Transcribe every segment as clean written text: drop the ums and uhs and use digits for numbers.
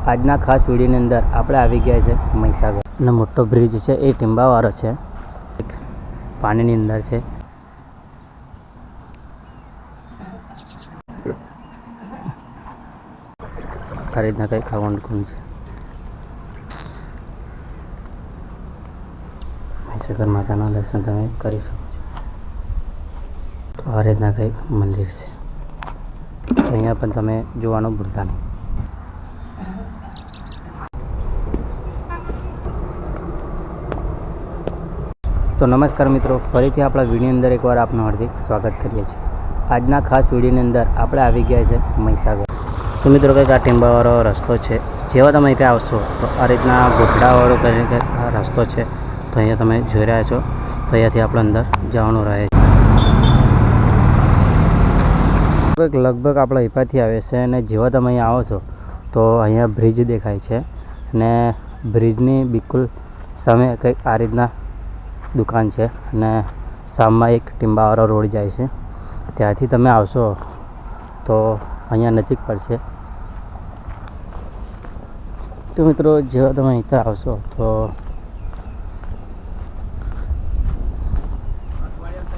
આજના ખાસ વિડીયોની અંદર આપણે આવી ગયા છે મહીસાગર અને મોટો બ્રિજ છે એ ટીંબાવાળો છે, એક પાણીની અંદર છે. આ રીતના કંઈક ખાવાનું કુંડ છે. મહીસાગર માતાના દર્શન તમે કરી શકો છો. તો આ રીતના કંઈક મંદિર છે, તો અહીંયા પણ તમે જોવાનું ભૂલતા નહીં. તો નમસ્કાર મિત્રો, ફરીથી આપણા વિડીયોની અંદર એકવાર આપનું હાર્દિક સ્વાગત કરીએ છીએ. આજના ખાસ વિડીયોની અંદર આપણે આવી ગયા છે મહીસાગર. તો મિત્રો કંઈક આ ટીંબાવાળો રસ્તો છે. જેવા તમે ત્યાં આવશો તો આ રીતના ગોઠડાવાળો કરીને આ રસ્તો છે. તો અહીંયા તમે જોઈ રહ્યા છો, તો અહીંયાથી આપણે અંદર જવાનું રહે છે. લગભગ આપણા હિપાથી આવે છે અને જેવા તમે અહીંયા આવો છો તો અહીંયા બ્રિજ દેખાય છે અને બ્રિજની બિલકુલ સામે કંઈક આ રીતના દુકાન છે અને સામમાં એક ટીંબાવાળો રોડ જાય છે. ત્યાંથી તમે આવશો તો અહીંયા નજીક પડશે. તો મિત્રો જેવા તમે અહીં આવશો તો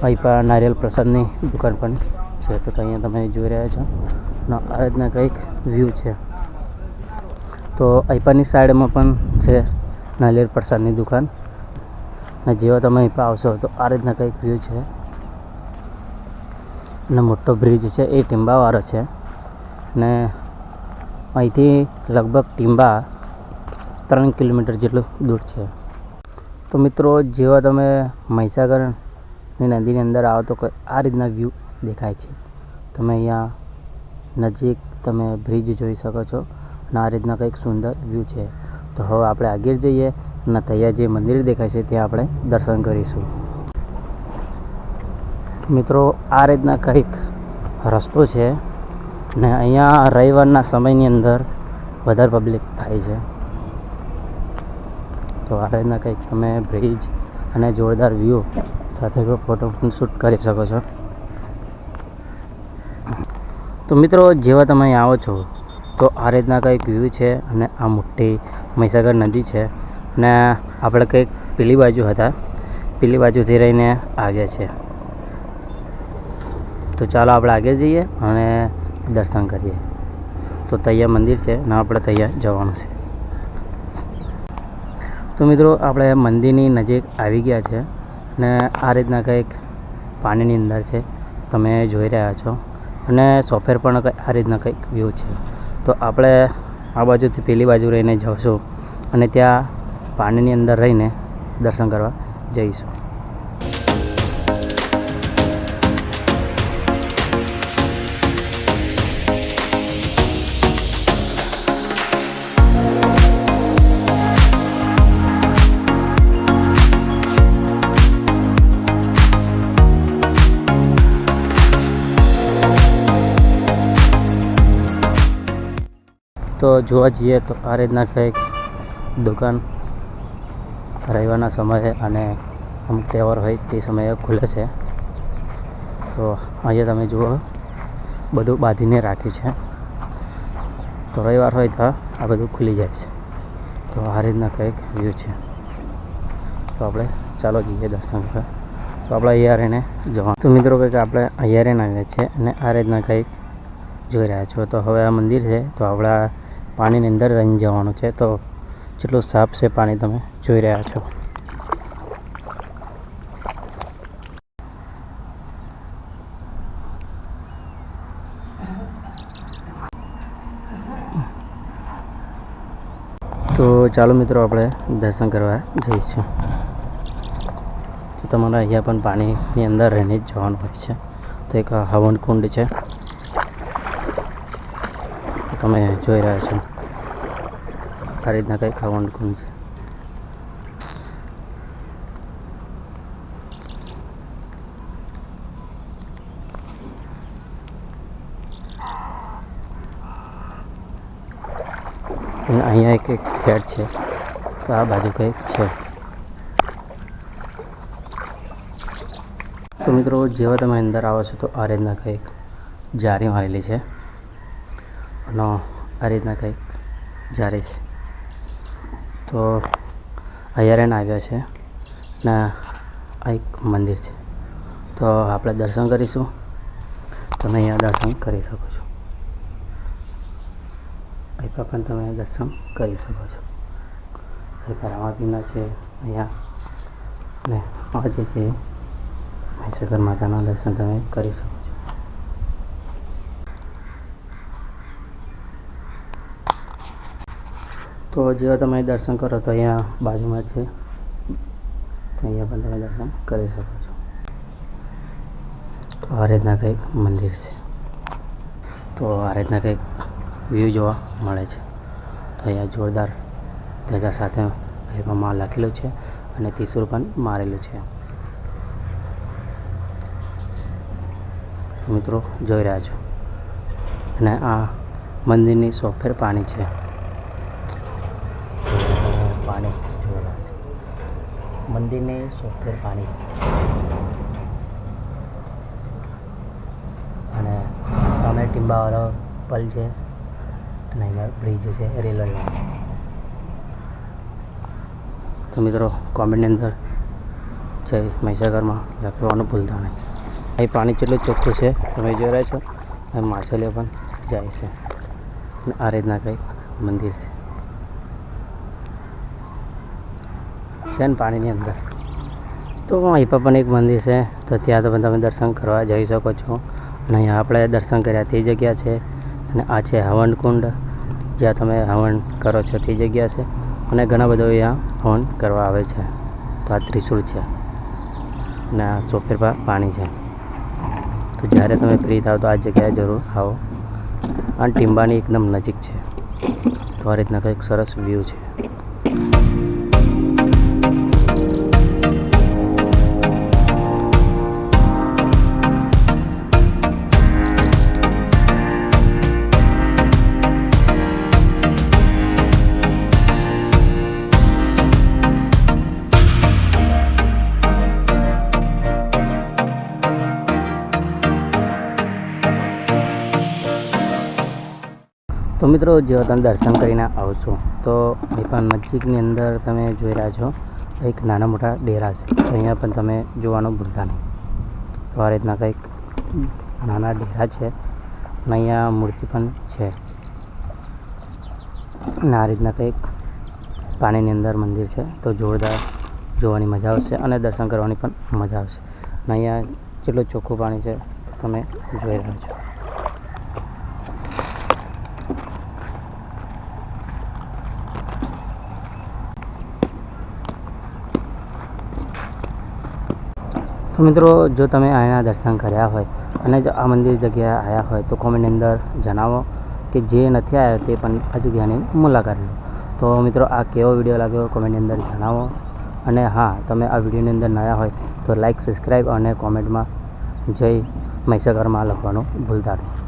અહીં પણ નારિયેલ પ્રસાદની દુકાન પણ છે. તો અહીંયા તમે જોઈ રહ્યા છો અને આ રીતના કંઈક વ્યૂ છે. તો અહીંની સાઈડમાં પણ છે નારિયેલ પ્રસાદની દુકાન અને જેવા તમે અહીં આવશો તો આ રીતના કંઈક વ્યૂ છે અને મોટો બ્રિજ છે એ ટીંબાવાળો છે ને અહીંથી લગભગ ટીંબા 3 કિલોમીટર જેટલું દૂર છે. તો મિત્રો જેવા તમે મહીસાગરની નદીની અંદર આવો તો આ રીતના વ્યૂ દેખાય છે. તમે અહીંયા નજીક તમે બ્રિજ જોઈ શકો છો અને આ રીતના કંઈક સુંદર વ્યૂ છે. તો હવે આપણે આગળ જઈએ અને ત્યાં જે મંદિર દેખાય છે ત્યાં આપણે દર્શન કરીશું. મિત્રો આ રીતના કંઈક રસ્તો છે ને અહીંયા રવિવારના સમયની અંદર વધારે પબ્લિક થાય છે. તો આ રીતના કંઈક તમે બ્રિજ અને જોરદાર વ્યૂ સાથે ફોટો શૂટ કરી શકો છો. તો મિત્રો જેવા તમે અહીં આવો છો તો આ રીતના કંઈક વ્યૂ છે અને આ મોટી મહીસાગર નદી છે ને આપણે કંઈક પેલી બાજુ હતા, પેલી બાજુથી રહીને આવ્યા છે. તો ચાલો આપણે આગળ જઈએ અને દર્શન કરીએ. તો તૈયાર મંદિર છે ને આપણે તૈયાર જવાનું છે. તો મિત્રો આપણે મંદિરની નજીક આવી ગયા છે ને આ રીતના કંઈક પાણીની અંદર છે તમે જોઈ રહ્યા છો અને સોફેર પણ આ રીતના કંઈક વ્યૂ છે. તો આપણે આ બાજુથી પેલી બાજુ રહીને જઈશું અને ત્યાં પાણીની અંદર રહીને દર્શન કરવા જઈશું. તો જોવા જઈએ તો આ રીતના કંઈક દુકાન રવિવારના સમયે અને અમુક તહેવાર હોય તે સમયે ખુલે છે. તો અહીંયા તમે જુઓ બધું બાંધીને રાખ્યું છે. તો રવિવાર હોય તો આ બધું ખુલી જાય છે. તો આ રીતના કંઈક વ્યૂ છે. તો આપણે ચાલો જઈએ દર્શન કરવા. તો આપણે અહીંયા રહીને જવાનું. તો મિત્રો કંઈક આપણે અહીંયા રહીને આવ્યા છે અને આ રીતના કંઈક જોઈ રહ્યા છો. તો હવે આ મંદિર છે તો આપણા પાણીની અંદર રહીને જવાનું છે. તો જેટલું સાફ છે પાણી તમે જોઈ રહ્યા છો. તો ચાલો મિત્રો આપણે દર્શન કરવા જઈશું. તો તમારે અહીંયા પણ પાણીની અંદર રહીને જ જવાનું હોય છે. તો એક હવન કુંડ છે તમે જોઈ રહ્યા છો. આ રીતના કંઈક હવન કુંડ છે. અહીંયા એક ખેડ છે તો આ બાજુ કંઈક છે. તો મિત્રો જેવા તમે અંદર આવો છો તો આ રીતના કંઈક જારી આવેલી છે અને આ રીતના કંઈક જારીસ. તો અહીંયા આવ્યા છે ને આ એક મંદિર છે, તો આપણે દર્શન કરીશું. તમે અહીંયા દર્શન કરી શકો છો. અહીંયા પણ તમે દર્શન કરી શકો છો. અહીંયા રામાપીરના છે અહીંયા, ને આ જે છે મહીસાગર માતાના દર્શન તમે કરી શકો છો. તો જેવા તમે દર્શન કરો તો અહીંયા બાજુમાં છે, તો અહીંયા પણ તમે દર્શન કરી શકો છો. તો આ રીતના કંઈક મંદિર છે. તો આ રીતના કંઈક વ્યૂ જોવા મળે છે. તો અહીંયા જોરદાર ધજા સાથે એમાં લખેલું છે અને ત્રિશૂળ પણ મારેલું છે. મિત્રો જોઈ રહ્યા છો, અને આ મંદિરની સોફેર પાણી છે. પાણી જોઈ રહ્યા છે, મંદિરની સોફેર પાણી છે. અને સામે ટીંબાવાળો પલ છે, અને અહીંયા બ્રિજ છે રેલવે લાઈન. તો મિત્રો કોમેન્ટની અંદર જય મહીસાગરમાં લખવાનું ભૂલતા નહીં. અહીં પાણી કેટલું ચોખ્ખું છે તમે જોઈ રહ્યા છો, અને માછલીઓ પણ જાય છે. અને આ રીતના કંઈક મંદિર છે ને પાણીની અંદર. તો અહીં પણ એક મંદિર છે, તો ત્યાં તો તમે દર્શન કરવા જઈ શકો છો. અને અહીંયા આપણે દર્શન કર્યા તે જગ્યા છે, અને આ છે હવનકુંડ, જ્યાં તમે હવન કરો છો તે જગ્યા છે. અને ઘણા બધા અહીંયા હવન કરવા આવે છે. તો આ ત્રિશૂળ છે અને આ સોફેર પાણી છે. તો જ્યારે તમે ફ્રી થાવ તો આ જગ્યાએ જરૂર આવો. આ ટીંબાની એકદમ નજીક છે. તો આ રીતના કંઈક સરસ વ્યૂ છે. તો મિત્રો જો તમે દર્શન કરીને આવશો તો અહીં પણ નજીકની અંદર તમે જોઈ રહ્યા છો એક નાના મોટા ડેરા છે. તો અહીંયા પણ તમે જોવાનું ભૂલતા નહીં. તો આ રીતના કંઈક નાના ડેરા છે, અને અહીંયા મૂર્તિ પણ છે. અને આ રીતના કંઈક પાણીની અંદર મંદિર છે. તો જોરદાર જોવાની મજા આવશે અને દર્શન કરવાની પણ મજા આવશે. અને અહીંયા કેટલું ચોખ્ખું પાણી છે તમે જોઈ રહ્યા છો. તો મિત્રો જો તમે અહીંના દર્શન કર્યા હોય અને જો આ મંદિર જગ્યાએ આવ્યા હોય તો કોમેન્ટની અંદર જણાવો, કે જે નથી આવ્યો તે પણ આ જગ્યાની મુલાકાત લો. તો મિત્રો આ કેવો વિડીયો લાગ્યો કોમેન્ટની અંદર જણાવો. અને હા, તમે આ વિડીયોની અંદર નયા હોય તો લાઈક, સબસ્ક્રાઈબ અને કોમેન્ટમાં જય મહીસાગરમાં લખવાનું ભૂલતા નહીં.